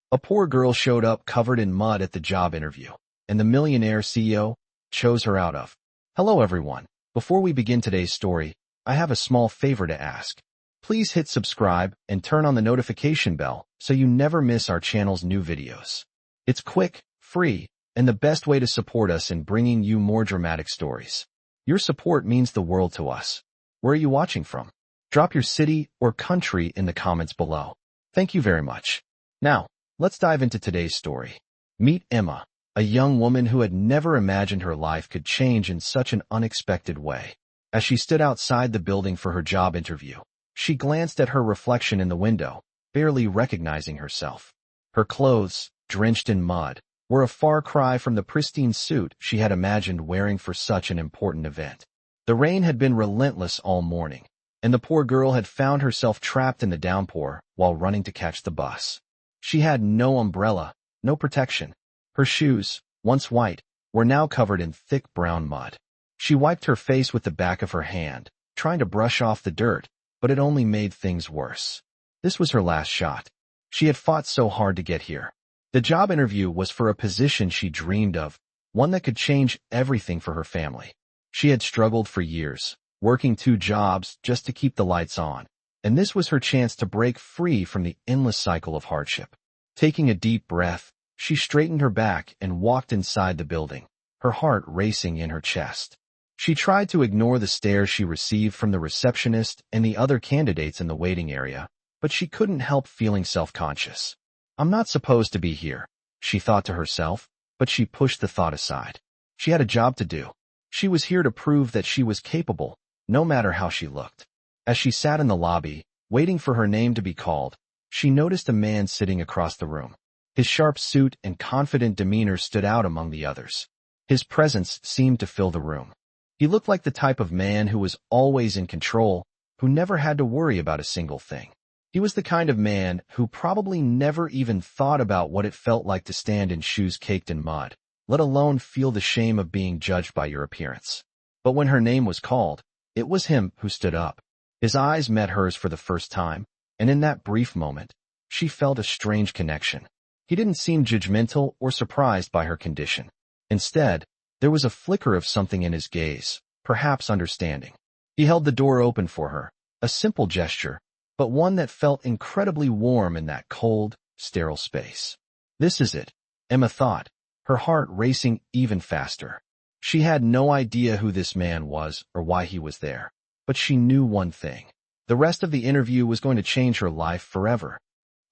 A poor girl showed up covered in mud at the job interview, and the Millionaire CEO chose her out of. Hello everyone. Before we begin today's story, I have a small favor to ask. Please hit subscribe and turn on the notification bell so you never miss our channel's new videos. It's quick, free, and the best way to support us in bringing you more dramatic stories. Your support means the world to us. Where are you watching from? Drop your city or country in the comments below. Thank you very much. Now, let's dive into today's story. Meet Emma, a young woman who had never imagined her life could change in such an unexpected way. As she stood outside the building for her job interview, she glanced at her reflection in the window, barely recognizing herself. Her clothes, drenched in mud, were a far cry from the pristine suit she had imagined wearing for such an important event. The rain had been relentless all morning, and the poor girl had found herself trapped in the downpour while running to catch the bus. She had no umbrella, no protection. Her shoes, once white, were now covered in thick brown mud. She wiped her face with the back of her hand, trying to brush off the dirt, but it only made things worse. This was her last shot. She had fought so hard to get here. The job interview was for a position she dreamed of, one that could change everything for her family. She had struggled for years, working 2 jobs just to keep the lights on, and this was her chance to break free from the endless cycle of hardship. Taking a deep breath, she straightened her back and walked inside the building, her heart racing in her chest. She tried to ignore the stares she received from the receptionist and the other candidates in the waiting area, but she couldn't help feeling self-conscious. I'm not supposed to be here, she thought to herself, but she pushed the thought aside. She had a job to do. She was here to prove that she was capable, no matter how she looked. As she sat in the lobby, waiting for her name to be called, she noticed a man sitting across the room. His sharp suit and confident demeanor stood out among the others. His presence seemed to fill the room. He looked like the type of man who was always in control, who never had to worry about a single thing. He was the kind of man who probably never even thought about what it felt like to stand in shoes caked in mud, let alone feel the shame of being judged by your appearance. But when her name was called, it was him who stood up. His eyes met hers for the first time, and in that brief moment, she felt a strange connection. He didn't seem judgmental or surprised by her condition. Instead, there was a flicker of something in his gaze, perhaps understanding. He held the door open for her, a simple gesture, but one that felt incredibly warm in that cold, sterile space. This is it, Emma thought, her heart racing even faster. She had no idea who this man was or why he was there, but she knew one thing. The rest of the interview was going to change her life forever.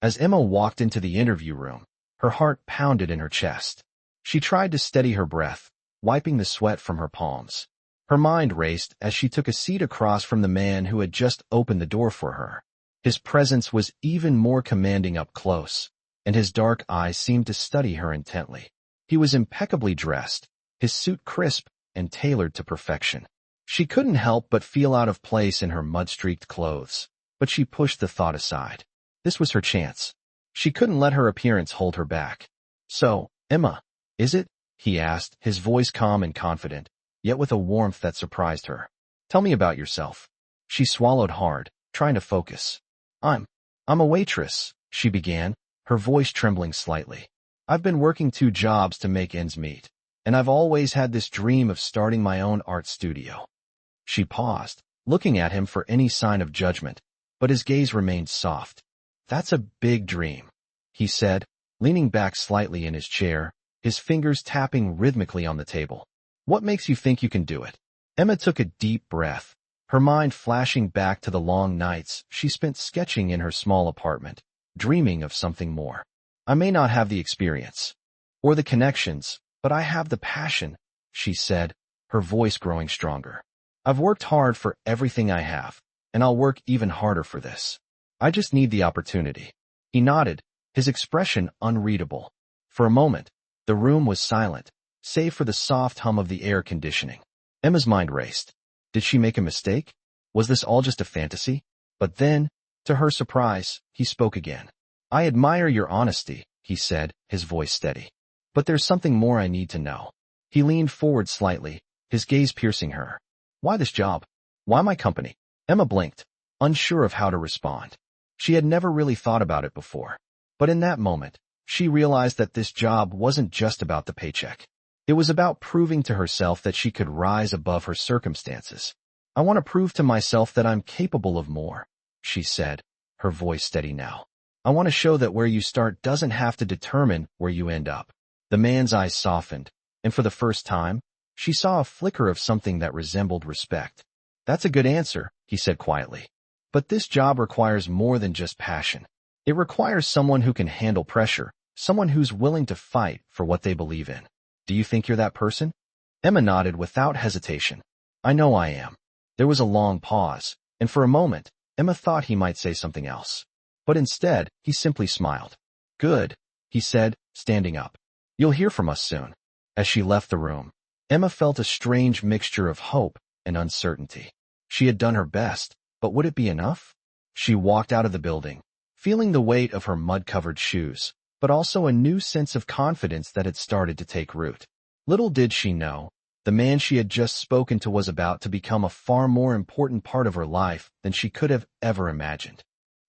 As Emma walked into the interview room, her heart pounded in her chest. She tried to steady her breath, wiping the sweat from her palms. Her mind raced as she took a seat across from the man who had just opened the door for her. His presence was even more commanding up close, and his dark eyes seemed to study her intently. He was impeccably dressed, his suit crisp and tailored to perfection. She couldn't help but feel out of place in her mud-streaked clothes, but she pushed the thought aside. This was her chance. She couldn't let her appearance hold her back. So, Emma, is it? He asked, his voice calm and confident, yet with a warmth that surprised her. Tell me about yourself. She swallowed hard, trying to focus. I'm a waitress, she began, her voice trembling slightly. I've been working 2 jobs to make ends meet, and I've always had this dream of starting my own art studio. She paused, looking at him for any sign of judgment, but his gaze remained soft. That's a big dream, he said, leaning back slightly in his chair, his fingers tapping rhythmically on the table. What makes you think you can do it? Emma took a deep breath, her mind flashing back to the long nights she spent sketching in her small apartment, dreaming of something more. I may not have the experience or the connections, but I have the passion, she said, her voice growing stronger. I've worked hard for everything I have, and I'll work even harder for this. I just need the opportunity. He nodded, his expression unreadable. For a moment, the room was silent, save for the soft hum of the air conditioning. Emma's mind raced. Did she make a mistake? Was this all just a fantasy? But then, to her surprise, he spoke again. I admire your honesty, he said, his voice steady. But there's something more I need to know. He leaned forward slightly, his gaze piercing her. Why this job? Why my company? Emma blinked, unsure of how to respond. She had never really thought about it before. But in that moment, She realized that this job wasn't just about the paycheck. It was about proving to herself that she could rise above her circumstances. "I want to prove to myself that I'm capable of more," she said, her voice steady now. "I want to show that where you start doesn't have to determine where you end up." The man's eyes softened, and for the first time, she saw a flicker of something that resembled respect. "That's a good answer," he said quietly. "But this job requires more than just passion. It requires someone who can handle pressure, someone who's willing to fight for what they believe in. Do you think you're that person?" Emma nodded without hesitation. "I know I am." There was a long pause, and for a moment, Emma thought he might say something else. But instead, he simply smiled. "Good," he said, standing up. "You'll hear from us soon." As she left the room, Emma felt a strange mixture of hope and uncertainty. She had done her best, but would it be enough? She walked out of the building, feeling the weight of her mud-covered shoes, but also a new sense of confidence that had started to take root. Little did she know, the man she had just spoken to was about to become a far more important part of her life than she could have ever imagined.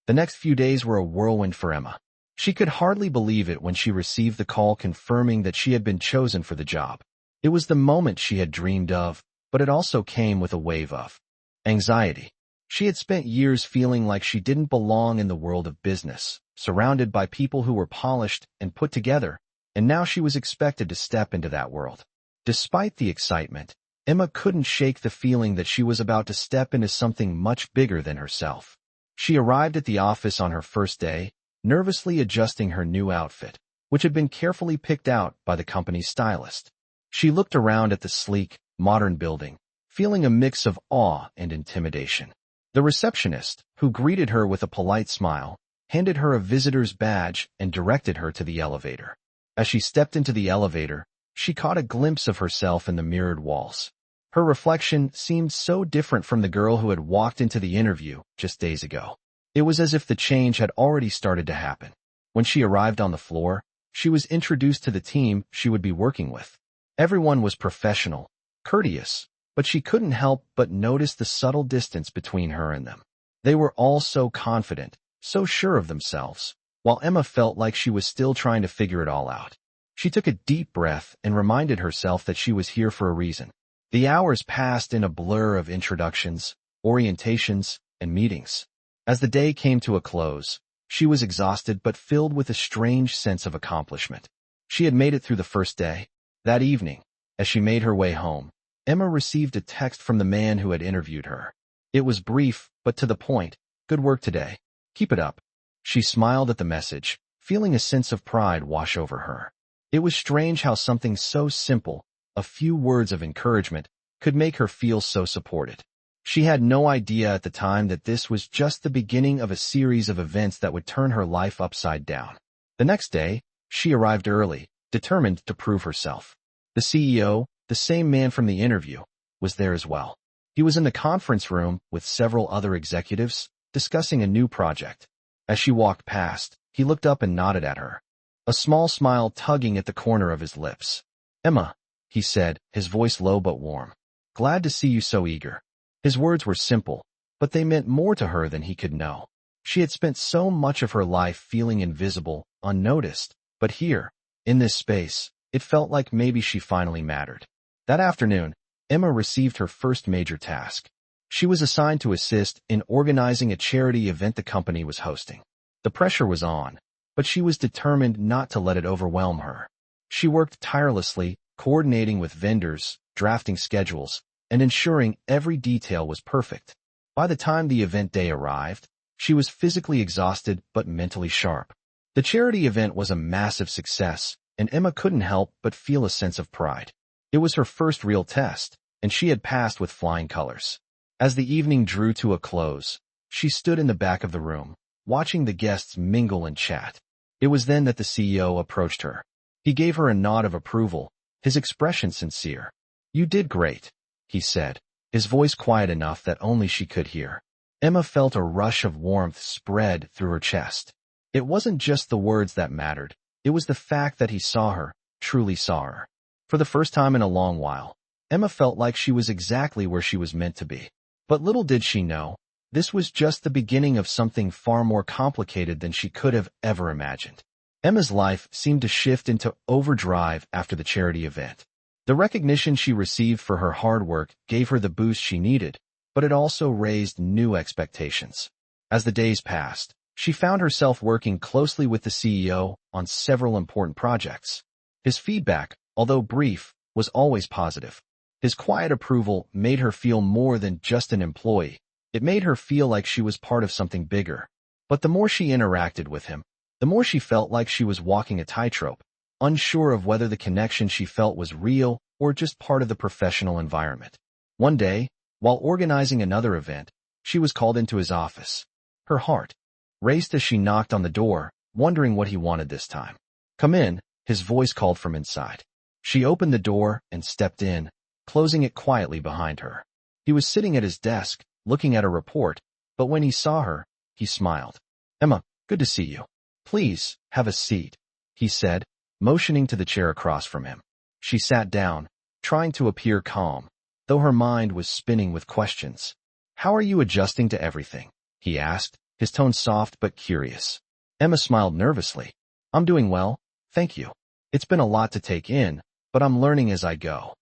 The next few days were a whirlwind for Emma. She could hardly believe it when she received the call confirming that she had been chosen for the job. It was the moment she had dreamed of, but it also came with a wave of anxiety. She had spent years feeling like she didn't belong in the world of business, surrounded by people who were polished and put together, and now she was expected to step into that world. Despite the excitement, Emma couldn't shake the feeling that she was about to step into something much bigger than herself. She arrived at the office on her first day, nervously adjusting her new outfit, which had been carefully picked out by the company's stylist. She looked around at the sleek, modern building, feeling a mix of awe and intimidation. The receptionist, who greeted her with a polite smile, handed her a visitor's badge and directed her to the elevator. As she stepped into the elevator, she caught a glimpse of herself in the mirrored walls. Her reflection seemed so different from the girl who had walked into the interview just days ago. It was as if the change had already started to happen. When she arrived on the floor, she was introduced to the team she would be working with. Everyone was professional, courteous, but she couldn't help but notice the subtle distance between her and them. They were all so confident, so sure of themselves, while Emma felt like she was still trying to figure it all out. She took a deep breath and reminded herself that she was here for a reason. The hours passed in a blur of introductions, orientations, and meetings. As the day came to a close, she was exhausted but filled with a strange sense of accomplishment. She had made it through the first day. That evening, as she made her way home, Emma received a text from the man who had interviewed her. It was brief, but to the point. "Good work today. Keep it up." She smiled at the message, feeling a sense of pride wash over her. It was strange how something so simple, a few words of encouragement, could make her feel so supported. She had no idea at the time that this was just the beginning of a series of events that would turn her life upside down. The next day, she arrived early, determined to prove herself. The CEO, the same man from the interview, was there as well. He was in the conference room with several other executives, discussing a new project. As she walked past, he looked up and nodded at her, a small smile tugging at the corner of his lips. "Emma," he said, his voice low but warm. "Glad to see you so eager." His words were simple, but they meant more to her than he could know. She had spent so much of her life feeling invisible, unnoticed, but here, in this space, it felt like maybe she finally mattered. That afternoon, Emma received her first major task. She was assigned to assist in organizing a charity event the company was hosting. The pressure was on, but she was determined not to let it overwhelm her. She worked tirelessly, coordinating with vendors, drafting schedules, and ensuring every detail was perfect. By the time the event day arrived, she was physically exhausted but mentally sharp. The charity event was a massive success, and Emma couldn't help but feel a sense of pride. It was her first real test, and she had passed with flying colors. As the evening drew to a close, she stood in the back of the room, watching the guests mingle and chat. It was then that the CEO approached her. He gave her a nod of approval, his expression sincere. "You did great," he said, his voice quiet enough that only she could hear. Emma felt a rush of warmth spread through her chest. It wasn't just the words that mattered, it was the fact that he saw her, truly saw her. For the first time in a long while, Emma felt like she was exactly where she was meant to be. But little did she know, this was just the beginning of something far more complicated than she could have ever imagined. Emma's life seemed to shift into overdrive after the charity event. The recognition she received for her hard work gave her the boost she needed, but it also raised new expectations. As the days passed, she found herself working closely with the CEO on several important projects. His feedback, although brief, was always positive. His quiet approval made her feel more than just an employee. It made her feel like she was part of something bigger. But the more she interacted with him, the more she felt like she was walking a tightrope, unsure of whether the connection she felt was real or just part of the professional environment. One day, while organizing another event, she was called into his office. Her heart raced as she knocked on the door, wondering what he wanted this time. "Come in," his voice called from inside. She opened the door and stepped in, closing it quietly behind her. He was sitting at his desk, looking at a report, but when he saw her, he smiled. "Emma, good to see you. Please, have a seat," he said, motioning to the chair across from him. She sat down, trying to appear calm, though her mind was spinning with questions. "How are you adjusting to everything?" he asked, his tone soft but curious. Emma smiled nervously. "I'm doing well, thank you. It's been a lot to take in, but I'm learning as I go."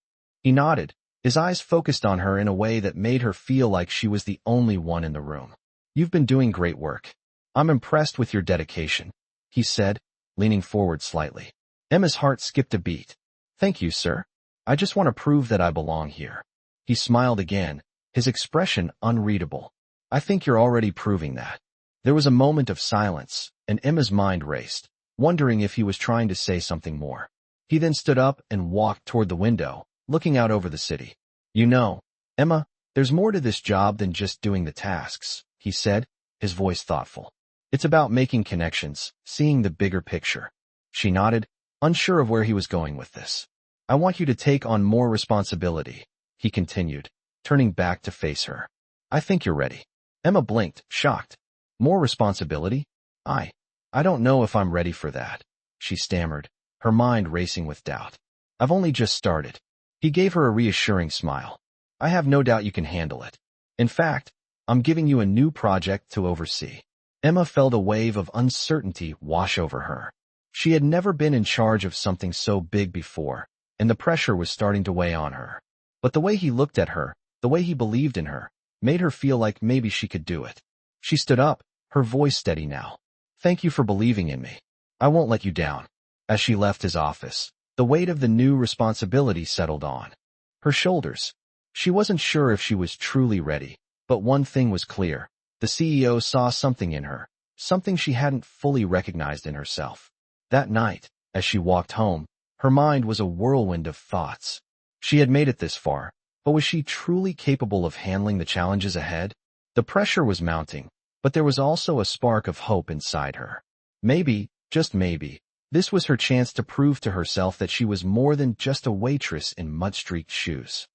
He nodded, his eyes focused on her in a way that made her feel like she was the only one in the room. "You've been doing great work. I'm impressed with your dedication," he said, leaning forward slightly. Emma's heart skipped a beat. "Thank you, sir. I just want to prove that I belong here." He smiled again, his expression unreadable. "I think you're already proving that." There was a moment of silence, and Emma's mind raced, wondering if he was trying to say something more. He then stood up and walked toward the window, looking out over the city. "You know, Emma, there's more to this job than just doing the tasks," he said, his voice thoughtful. "It's about making connections, seeing the bigger picture." She nodded, unsure of where he was going with this. "I want you to take on more responsibility," he continued, turning back to face her. "I think you're ready." Emma blinked, shocked. "More responsibility? I don't know if I'm ready for that," she stammered, her mind racing with doubt. "I've only just started." He gave her a reassuring smile. "I have no doubt you can handle it. In fact, I'm giving you a new project to oversee." Emma felt a wave of uncertainty wash over her. She had never been in charge of something so big before, and the pressure was starting to weigh on her. But the way he looked at her, the way he believed in her, made her feel like maybe she could do it. She stood up, her voice steady now. "Thank you for believing in me. I won't let you down." As she left his office, the weight of the new responsibility settled on her shoulders. She wasn't sure if she was truly ready, but one thing was clear. The CEO saw something in her, something she hadn't fully recognized in herself. That night, as she walked home, her mind was a whirlwind of thoughts. She had made it this far, but was she truly capable of handling the challenges ahead? The pressure was mounting, but there was also a spark of hope inside her. Maybe, just maybe, this was her chance to prove to herself that she was more than just a waitress in mud-streaked shoes.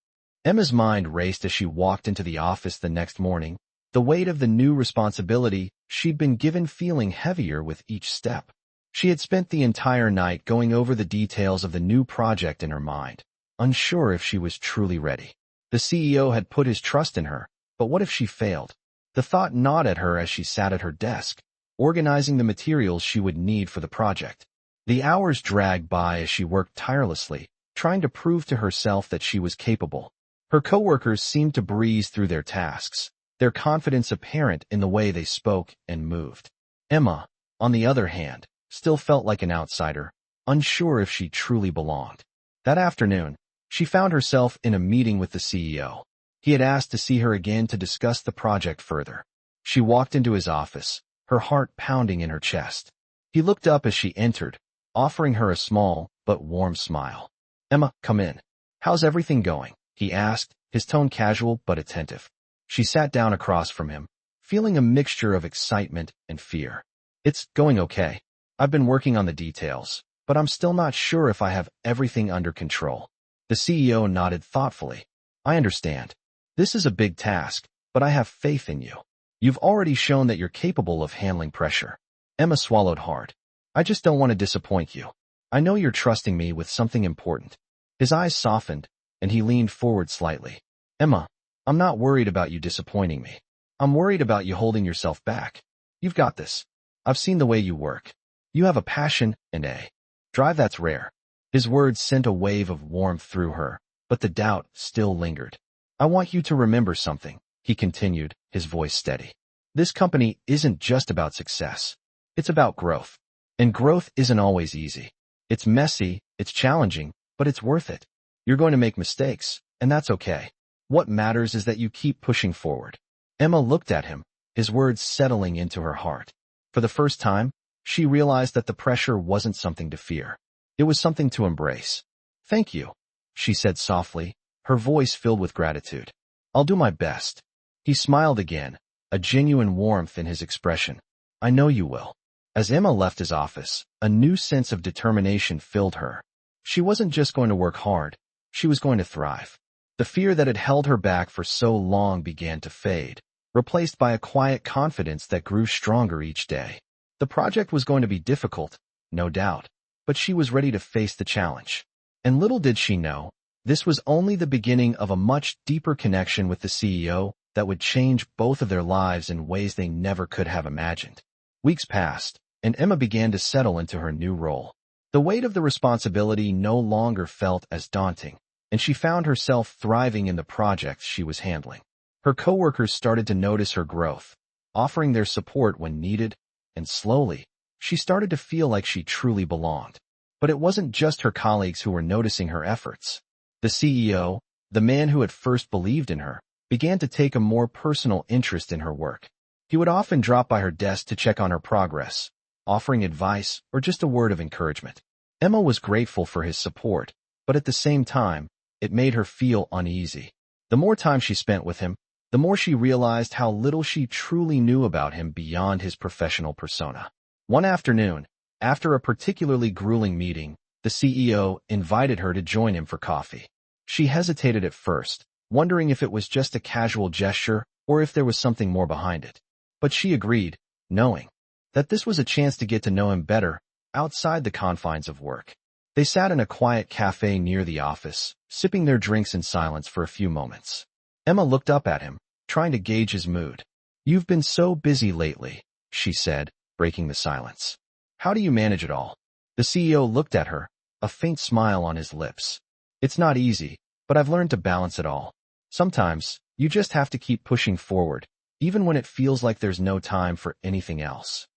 Emma's mind raced as she walked into the office the next morning, the weight of the new responsibility she'd been given feeling heavier with each step. She had spent the entire night going over the details of the new project in her mind, unsure if she was truly ready. The CEO had put his trust in her, but what if she failed? The thought gnawed at her as she sat at her desk, organizing the materials she would need for the project. The hours dragged by as she worked tirelessly, trying to prove to herself that she was capable. Her coworkers seemed to breeze through their tasks, their confidence apparent in the way they spoke and moved. Emma, on the other hand, still felt like an outsider, unsure if she truly belonged. That afternoon, she found herself in a meeting with the CEO. He had asked to see her again to discuss the project further. She walked into his office, her heart pounding in her chest. He looked up as she entered, offering her a small but warm smile. "Emma, come in. How's everything going?" he asked, his tone casual but attentive. She sat down across from him, feeling a mixture of excitement and fear. "It's going okay. I've been working on the details, but I'm still not sure if I have everything under control." The CEO nodded thoughtfully. "I understand. This is a big task, but I have faith in you. You've already shown that you're capable of handling pressure." Emma swallowed hard. "I just don't want to disappoint you. I know you're trusting me with something important." His eyes softened, and he leaned forward slightly. "Emma, I'm not worried about you disappointing me. I'm worried about you holding yourself back. You've got this. I've seen the way you work." You have a passion and a drive that's rare. His words sent a wave of warmth through her, but the doubt still lingered. I want you to remember something, he continued, his voice steady. This company isn't just about success. It's about growth. And growth isn't always easy. It's messy, it's challenging, but it's worth it. You're going to make mistakes, and that's okay. What matters is that you keep pushing forward. Emma looked at him, his words settling into her heart. For the first time, she realized that the pressure wasn't something to fear. It was something to embrace. Thank you, she said softly, her voice filled with gratitude. I'll do my best. He smiled again, a genuine warmth in his expression. I know you will. As Emma left his office, a new sense of determination filled her. She wasn't just going to work hard, she was going to thrive. The fear that had held her back for so long began to fade, replaced by a quiet confidence that grew stronger each day. The project was going to be difficult, no doubt, but she was ready to face the challenge. And little did she know, this was only the beginning of a much deeper connection with the CEO that would change both of their lives in ways they never could have imagined. Weeks passed, and Emma began to settle into her new role. The weight of the responsibility no longer felt as daunting, and she found herself thriving in the projects she was handling. Her coworkers started to notice her growth, offering their support when needed, and slowly, she started to feel like she truly belonged. But it wasn't just her colleagues who were noticing her efforts. The CEO, the man who had first believed in her, began to take a more personal interest in her work. He would often drop by her desk to check on her progress, offering advice or just a word of encouragement. Emma was grateful for his support, but at the same time, it made her feel uneasy. The more time she spent with him, the more she realized how little she truly knew about him beyond his professional persona. One afternoon, after a particularly grueling meeting, the CEO invited her to join him for coffee. She hesitated at first, wondering if it was just a casual gesture or if there was something more behind it. But she agreed, knowing that this was a chance to get to know him better outside the confines of work. They sat in a quiet cafe near the office, sipping their drinks in silence for a few moments. Emma looked up at him, trying to gauge his mood. You've been so busy lately, she said, breaking the silence. How do you manage it all? The CEO looked at her, a faint smile on his lips. It's not easy, but I've learned to balance it all. Sometimes, you just have to keep pushing forward, even when it feels like there's no time for anything else.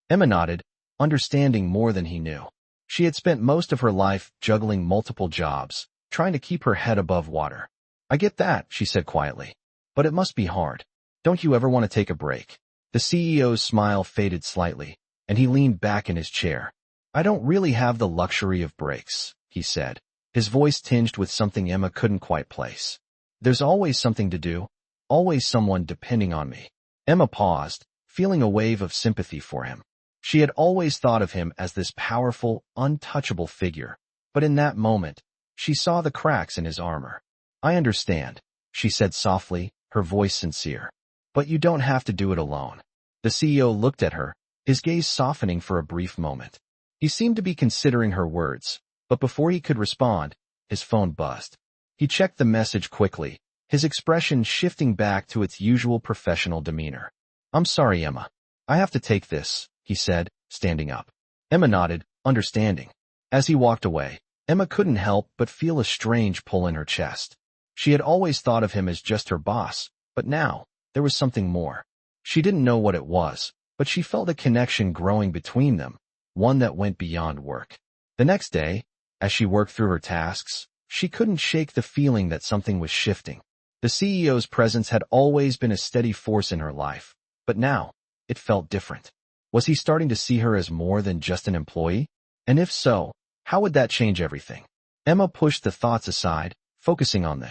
Emma nodded, understanding more than he knew. She had spent most of her life juggling multiple jobs, trying to keep her head above water. I get that, she said quietly. But it must be hard. Don't you ever want to take a break? The CEO's smile faded slightly, and he leaned back in his chair. I don't really have the luxury of breaks, he said, his voice tinged with something Emma couldn't quite place. There's always something to do, always someone depending on me. Emma paused, feeling a wave of sympathy for him. She had always thought of him as this powerful, untouchable figure, but in that moment, she saw the cracks in his armor. I understand, she said softly, her voice sincere. But you don't have to do it alone. The CEO looked at her, his gaze softening for a brief moment. He seemed to be considering her words, but before he could respond, his phone buzzed. He checked the message quickly, his expression shifting back to its usual professional demeanor. I'm sorry, Emma. I have to take this, he said, standing up. Emma nodded, understanding. As he walked away, Emma couldn't help but feel a strange pull in her chest. She had always thought of him as just her boss, but now, there was something more. She didn't know what it was, but she felt a connection growing between them, one that went beyond work. The next day, as she worked through her tasks, she couldn't shake the feeling that something was shifting. The CEO's presence had always been a steady force in her life, but now, it felt different. Was he starting to see her as more than just an employee? And if so, how would that change everything? Emma pushed the thoughts aside, focusing on the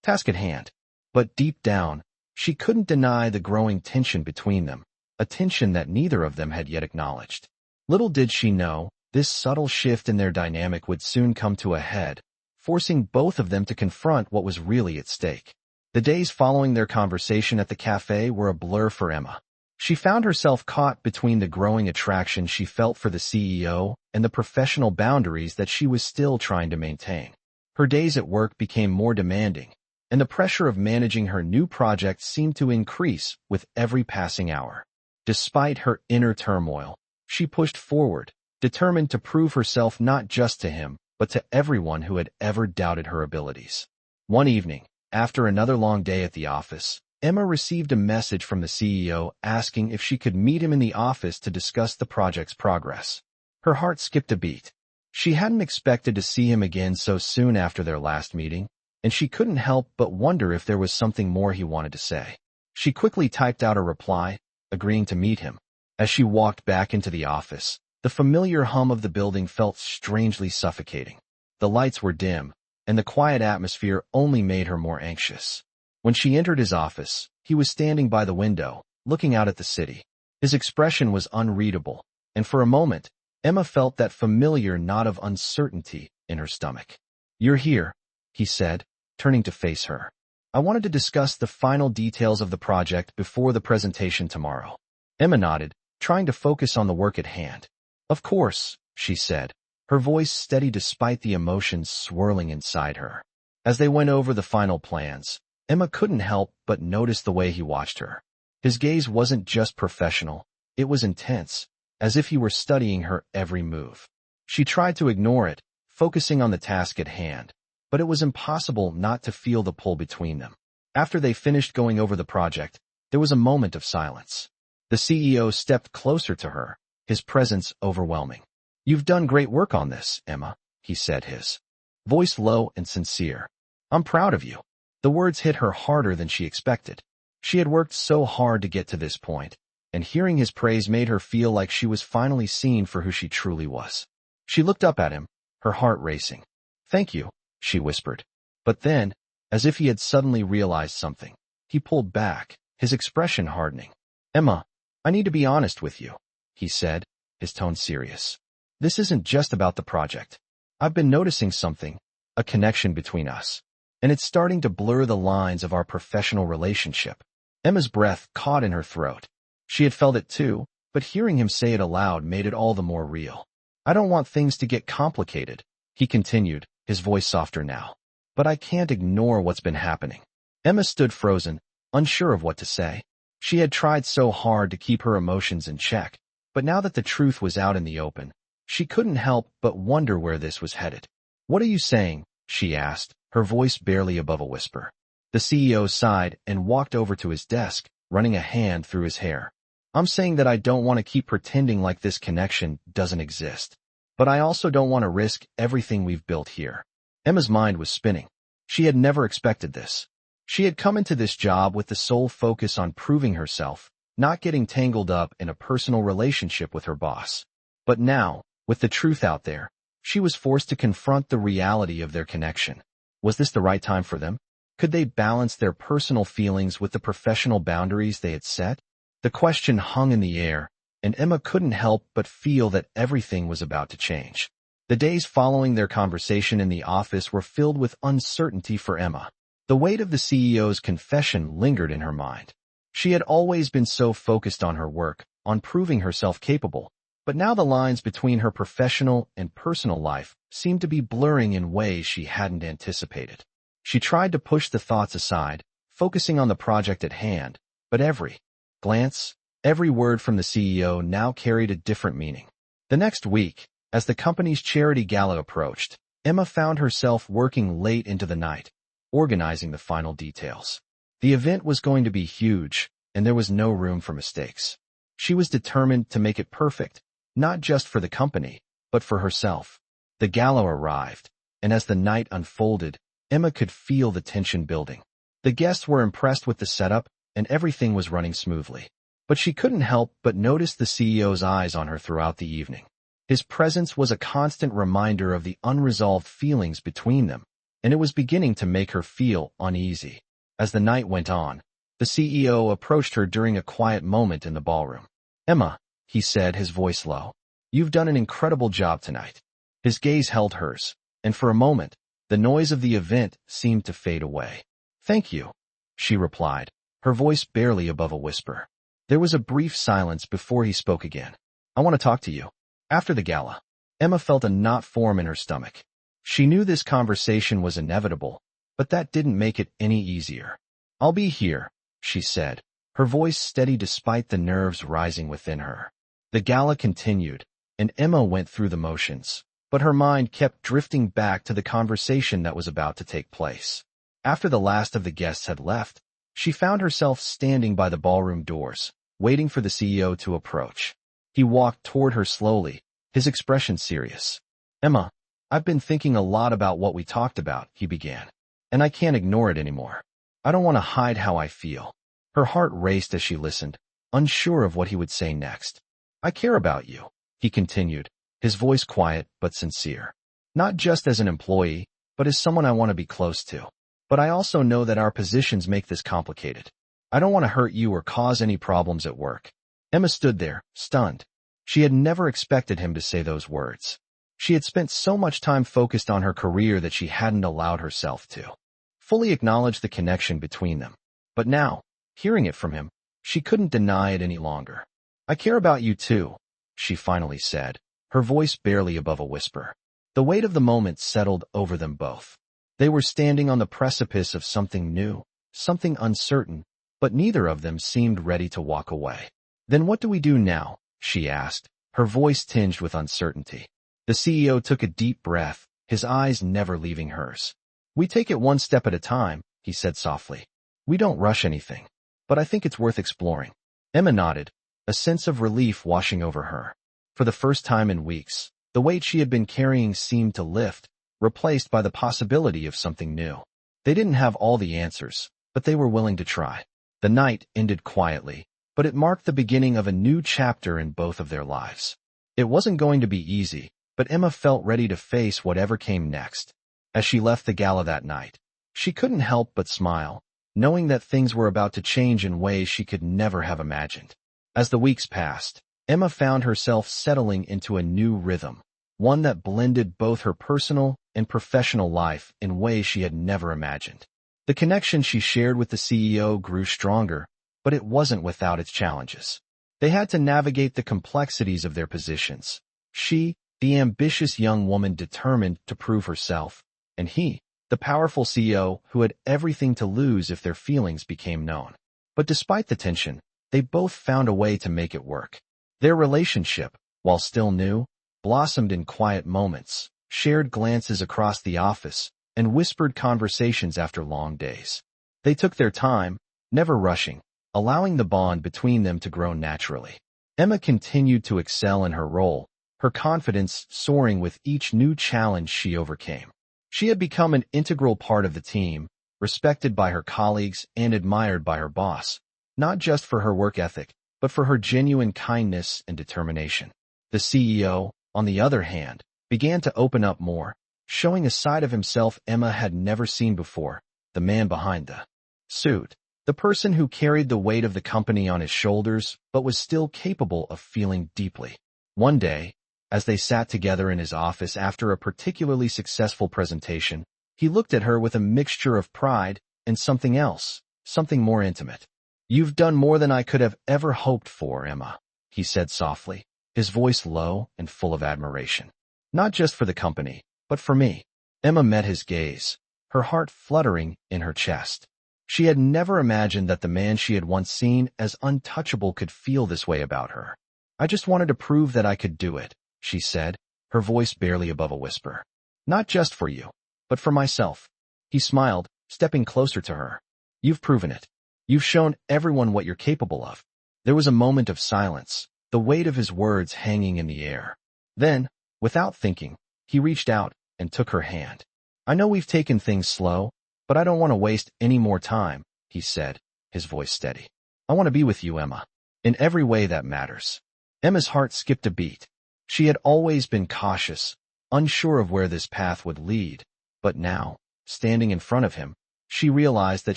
task at hand. But deep down, she couldn't deny the growing tension between them, a tension that neither of them had yet acknowledged. Little did she know, this subtle shift in their dynamic would soon come to a head, forcing both of them to confront what was really at stake. The days following their conversation at the cafe were a blur for Emma. She found herself caught between the growing attraction she felt for the CEO and the professional boundaries that she was still trying to maintain. Her days at work became more demanding, and the pressure of managing her new project seemed to increase with every passing hour. Despite her inner turmoil, she pushed forward, determined to prove herself not just to him, but to everyone who had ever doubted her abilities. One evening, after another long day at the office, Emma received a message from the CEO asking if she could meet him in the office to discuss the project's progress. Her heart skipped a beat. She hadn't expected to see him again so soon after their last meeting, and she couldn't help but wonder if there was something more he wanted to say. She quickly typed out a reply, agreeing to meet him. As she walked back into the office, the familiar hum of the building felt strangely suffocating. The lights were dim, and the quiet atmosphere only made her more anxious. When she entered his office, he was standing by the window, looking out at the city. His expression was unreadable, and for a moment, Emma felt that familiar knot of uncertainty in her stomach. "You're here," he said, turning to face her. "I wanted to discuss the final details of the project before the presentation tomorrow." Emma nodded, trying to focus on the work at hand. "Of course," she said, her voice steady despite the emotions swirling inside her. As they went over the final plans, Emma couldn't help but notice the way he watched her. His gaze wasn't just professional, it was intense, as if he were studying her every move. She tried to ignore it, focusing on the task at hand, but it was impossible not to feel the pull between them. After they finished going over the project, there was a moment of silence. The CEO stepped closer to her, his presence overwhelming. "You've done great work on this, Emma," he said, his voice low and sincere. "I'm proud of you." The words hit her harder than she expected. She had worked so hard to get to this point, and hearing his praise made her feel like she was finally seen for who she truly was. She looked up at him, her heart racing. "Thank you," she whispered. But then, as if he had suddenly realized something, he pulled back, his expression hardening. "Emma, I need to be honest with you," he said, his tone serious. "This isn't just about the project. I've been noticing something, a connection between us, and it's starting to blur the lines of our professional relationship." Emma's breath caught in her throat. She had felt it too, but hearing him say it aloud made it all the more real. "I don't want things to get complicated," he continued, his voice softer now. "But I can't ignore what's been happening." Emma stood frozen, unsure of what to say. She had tried so hard to keep her emotions in check, but now that the truth was out in the open, she couldn't help but wonder where this was headed. "What are you saying?" she asked, her voice barely above a whisper. The CEO sighed and walked over to his desk, running a hand through his hair. "I'm saying that I don't want to keep pretending like this connection doesn't exist. But I also don't want to risk everything we've built here." Emma's mind was spinning. She had never expected this. She had come into this job with the sole focus on proving herself, not getting tangled up in a personal relationship with her boss. But now, with the truth out there, she was forced to confront the reality of their connection. Was this the right time for them? Could they balance their personal feelings with the professional boundaries they had set? The question hung in the air, and Emma couldn't help but feel that everything was about to change. The days following their conversation in the office were filled with uncertainty for Emma. The weight of the CEO's confession lingered in her mind. She had always been so focused on her work, on proving herself capable, but now the lines between her professional and personal life seemed to be blurring in ways she hadn't anticipated. She tried to push the thoughts aside, focusing on the project at hand, but every glance, every word from the CEO now carried a different meaning. The next week, as the company's charity gala approached, Emma found herself working late into the night, organizing the final details. The event was going to be huge, and there was no room for mistakes. She was determined to make it perfect, not just for the company, but for herself. The gala arrived, and as the night unfolded, Emma could feel the tension building. The guests were impressed with the setup, and everything was running smoothly. But she couldn't help but notice the CEO's eyes on her throughout the evening. His presence was a constant reminder of the unresolved feelings between them, and it was beginning to make her feel uneasy. As the night went on, the CEO approached her during a quiet moment in the ballroom. "Emma," he said, his voice low, "you've done an incredible job tonight." His gaze held hers, and for a moment, the noise of the event seemed to fade away. "Thank you," she replied, her voice barely above a whisper. There was a brief silence before he spoke again. "I want to talk to you." After the gala, Emma felt a knot form in her stomach. She knew this conversation was inevitable, but that didn't make it any easier. "I'll be here," she said, her voice steady despite the nerves rising within her. The gala continued, and Emma went through the motions. But her mind kept drifting back to the conversation that was about to take place. After the last of the guests had left, she found herself standing by the ballroom doors, waiting for the CEO to approach. He walked toward her slowly, his expression serious. "Emma, I've been thinking a lot about what we talked about," he began. "And I can't ignore it anymore. I don't want to hide how I feel." Her heart raced as she listened, unsure of what he would say next. "I care about you," he continued, his voice quiet but sincere. "Not just as an employee, but as someone I want to be close to. But I also know that our positions make this complicated. I don't want to hurt you or cause any problems at work." Emma stood there, stunned. She had never expected him to say those words. She had spent so much time focused on her career that she hadn't allowed herself to fully acknowledge the connection between them. But now, hearing it from him, she couldn't deny it any longer. "I care about you too," she finally said, her voice barely above a whisper. The weight of the moment settled over them both. They were standing on the precipice of something new, something uncertain, but neither of them seemed ready to walk away. "Then what do we do now?" she asked, her voice tinged with uncertainty. The CEO took a deep breath, his eyes never leaving hers. "We take it one step at a time," he said softly. "We don't rush anything. But I think it's worth exploring." Emma nodded, a sense of relief washing over her. For the first time in weeks, the weight she had been carrying seemed to lift, replaced by the possibility of something new. They didn't have all the answers, but they were willing to try. The night ended quietly, but it marked the beginning of a new chapter in both of their lives. It wasn't going to be easy, but Emma felt ready to face whatever came next. As she left the gala that night, she couldn't help but smile, knowing that things were about to change in ways she could never have imagined. As the weeks passed, Emma found herself settling into a new rhythm, one that blended both her personal and professional life in ways she had never imagined. The connection she shared with the CEO grew stronger, but it wasn't without its challenges. They had to navigate the complexities of their positions. She, the ambitious young woman determined to prove herself, and he, the powerful CEO who had everything to lose if their feelings became known. But despite the tension, they both found a way to make it work. Their relationship, while still new, blossomed in quiet moments, shared glances across the office, and whispered conversations after long days. They took their time, never rushing, allowing the bond between them to grow naturally. Emma continued to excel in her role, her confidence soaring with each new challenge she overcame. She had become an integral part of the team, respected by her colleagues and admired by her boss, not just for her work ethic, but for her genuine kindness and determination. The CEO, on the other hand, began to open up more, showing a side of himself Emma had never seen before, the man behind the suit, the person who carried the weight of the company on his shoulders but was still capable of feeling deeply. One day, as they sat together in his office after a particularly successful presentation, he looked at her with a mixture of pride and something else, something more intimate. "You've done more than I could have ever hoped for, Emma," he said softly, his voice low and full of admiration. "Not just for the company, but for me." Emma met his gaze, her heart fluttering in her chest. She had never imagined that the man she had once seen as untouchable could feel this way about her. "I just wanted to prove that I could do it," she said, her voice barely above a whisper. "Not just for you, but for myself." He smiled, stepping closer to her. "You've proven it. You've shown everyone what you're capable of." There was a moment of silence, the weight of his words hanging in the air. Then, without thinking, he reached out and took her hand. "I know we've taken things slow, but I don't want to waste any more time," he said, his voice steady. "I want to be with you, Emma, in every way that matters." Emma's heart skipped a beat. She had always been cautious, unsure of where this path would lead, but now, standing in front of him, she realized that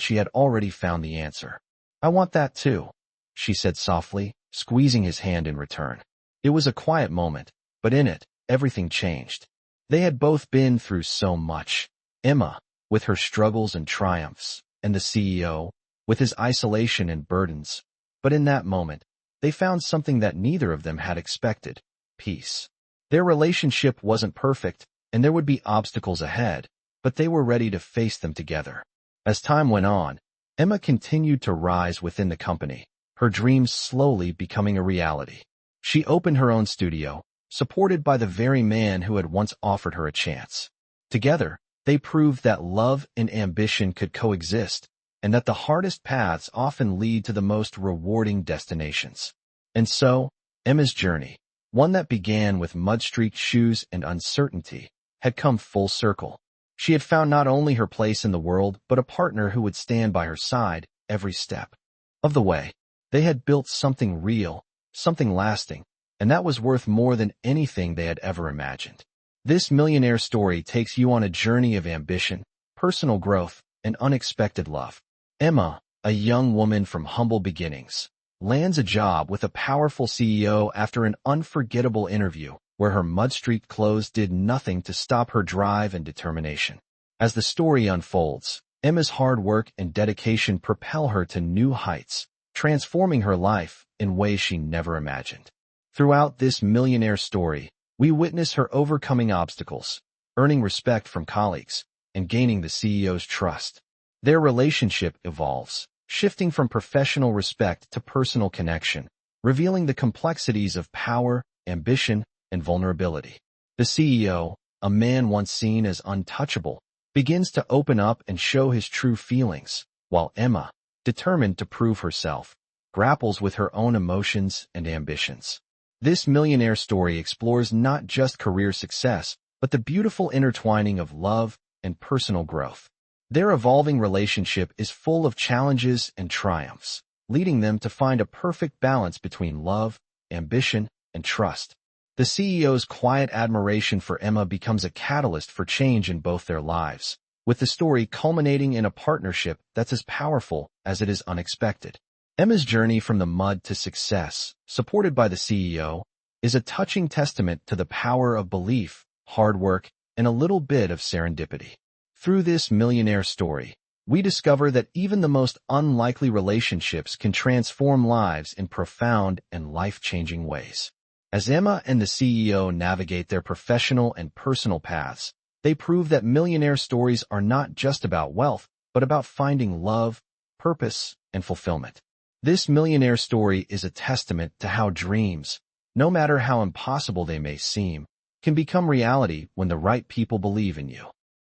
she had already found the answer. "I want that too," she said softly, squeezing his hand in return. It was a quiet moment, but in it, everything changed. They had both been through so much. Emma, with her struggles and triumphs, and the CEO, with his isolation and burdens. But in that moment, they found something that neither of them had expected: peace. Their relationship wasn't perfect, and there would be obstacles ahead, but they were ready to face them together. As time went on, Emma continued to rise within the company, her dreams slowly becoming a reality. She opened her own studio, supported by the very man who had once offered her a chance. Together, they proved that love and ambition could coexist, and that the hardest paths often lead to the most rewarding destinations. And so, Emma's journey, one that began with mud-streaked shoes and uncertainty, had come full circle. She had found not only her place in the world, but a partner who would stand by her side every step of the way. They had built something real, something lasting, and that was worth more than anything they had ever imagined. This millionaire story takes you on a journey of ambition, personal growth, and unexpected love. Emma, a young woman from humble beginnings, lands a job with a powerful CEO after an unforgettable interview where her mud-streaked clothes did nothing to stop her drive and determination. As the story unfolds, Emma's hard work and dedication propel her to new heights, transforming her life in ways she never imagined. Throughout this millionaire story, we witness her overcoming obstacles, earning respect from colleagues, and gaining the CEO's trust. Their relationship evolves, shifting from professional respect to personal connection, revealing the complexities of power, ambition, and vulnerability. The CEO, a man once seen as untouchable, begins to open up and show his true feelings, while Emma, determined to prove herself, grapples with her own emotions and ambitions. This millionaire story explores not just career success, but the beautiful intertwining of love and personal growth. Their evolving relationship is full of challenges and triumphs, leading them to find a perfect balance between love, ambition, and trust. The CEO's quiet admiration for Emma becomes a catalyst for change in both their lives, with the story culminating in a partnership that's as powerful as it is unexpected. Emma's journey from the mud to success, supported by the CEO, is a touching testament to the power of belief, hard work, and a little bit of serendipity. Through this millionaire story, we discover that even the most unlikely relationships can transform lives in profound and life-changing ways. As Emma and the CEO navigate their professional and personal paths, they prove that millionaire stories are not just about wealth, but about finding love, purpose, and fulfillment. This millionaire story is a testament to how dreams, no matter how impossible they may seem, can become reality when the right people believe in you.